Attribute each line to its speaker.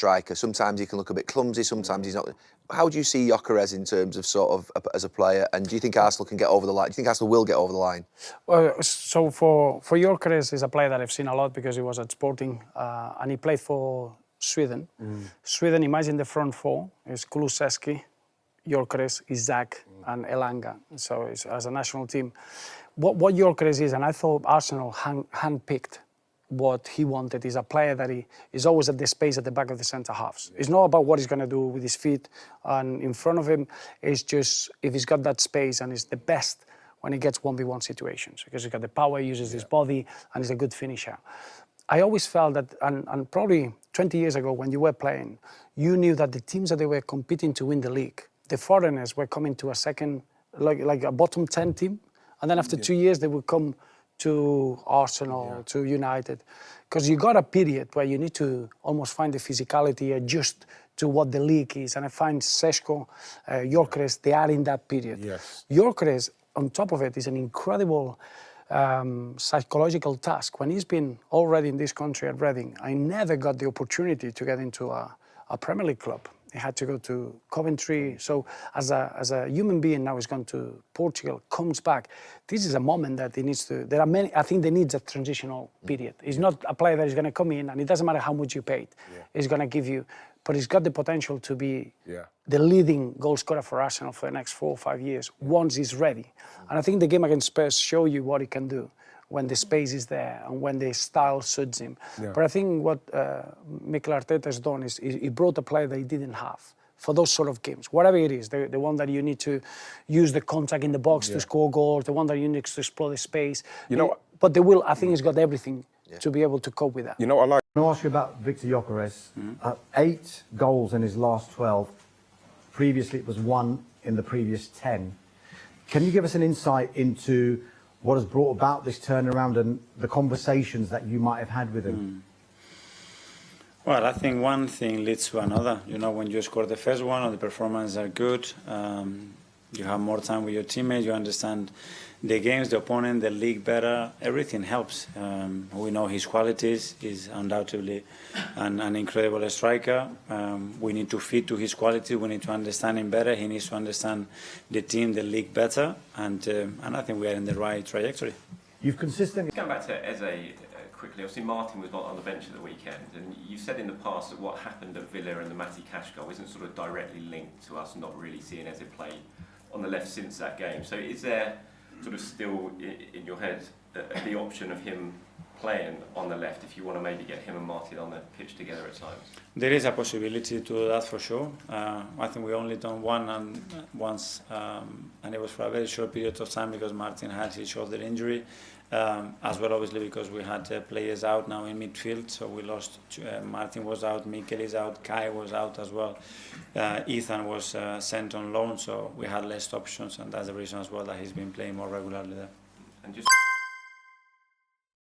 Speaker 1: striker. Sometimes he can look a bit clumsy, sometimes he's not. How do you see Gyökeres in terms of sort of as a player? And do you think Arsenal can get over the line? Do you think Arsenal will get over the line?
Speaker 2: Well, so for Gyökeres is a player that I've seen a lot because he was at Sporting and he played for Sweden. Sweden, imagine the front four is Kulusevski, Gyökeres, Isaac and Elanga. So it's, as a national team, what Gyökeres is, and I thought Arsenal handpicked what he wanted, is a player that he is always at the space at the back of the centre halves. It's not about what he's going to do with his feet and in front of him. It's just if he's got that space, and he's the best when he gets 1v1 situations because he's got the power, he uses his body, and he's a good finisher. I always felt that, and probably 20 years ago when you were playing, you knew that the teams that they were competing to win the league, the foreigners were coming to a second, like a bottom 10 team, and then after 2 years they would come to Arsenal, to United, because you got a period where you need to almost find the physicality, adjust to what the league is, and I find Šeško, Gyökeres, they are in that period.
Speaker 3: Yes.
Speaker 2: Gyökeres, on top of it, is an incredible psychological task. When he's been already in this country at Reading, I never got the opportunity to get into a Premier League club. He had to go to Coventry. So as a human being now he's gone to Portugal, comes back. This is a moment that he needs to, there are many, I think they need a transitional period. He's not a player that is going to come in and it doesn't matter how much you paid. He's going to give you, but he's got the potential to be the leading goal scorer for Arsenal for the next 4 or 5 years once he's ready. And I think the game against Spurs show you what he can do when the space is there and when the style suits him. But I think what Mikel Arteta has done is he brought a player that he didn't have for those sort of games, whatever it is, the one that you need to use the contact in the box to score goals, the one that you need to explore the space.
Speaker 3: You know what?
Speaker 2: But I think he's got everything to be able to cope with that.
Speaker 3: You know what I like?
Speaker 4: I want to ask you about Victor Gyökeres. 8 goals in his last 12. Previously it was 1 in the previous 10. Can you give us an insight into what has brought about this turnaround and the conversations that you might have had with him?
Speaker 5: Well, I think one thing leads to another. You know, when you score the first one or the performances are good, you have more time with your teammates, you understand the games, the opponent, the league better, everything helps. We know his qualities, he's undoubtedly an incredible striker. We need to fit to his quality, we need to understand him better, he needs to understand the team, the league better, and I think we are in the right trajectory.
Speaker 4: You've consistently...
Speaker 6: Going back to Eze quickly, obviously Martin was not on the bench at the weekend, and you've said in the past that what happened at Villa and the Matty Cash goal isn't sort of directly linked to us not really seeing Eze play on the left since that game. So is there sort of still in your head the option of him playing on the left if you want to maybe get him and Martin on the pitch together at times?
Speaker 5: There is a possibility to do that for sure. I think we only done once, and it was for a very short period of time because Martin had his shoulder injury, as well obviously because we had players out now in midfield, so we lost, Martin was out, Mikel is out, Kai was out as well, Ethan was sent on loan, so we had less options, and that's the reason as well that he's been playing more regularly there.
Speaker 6: And just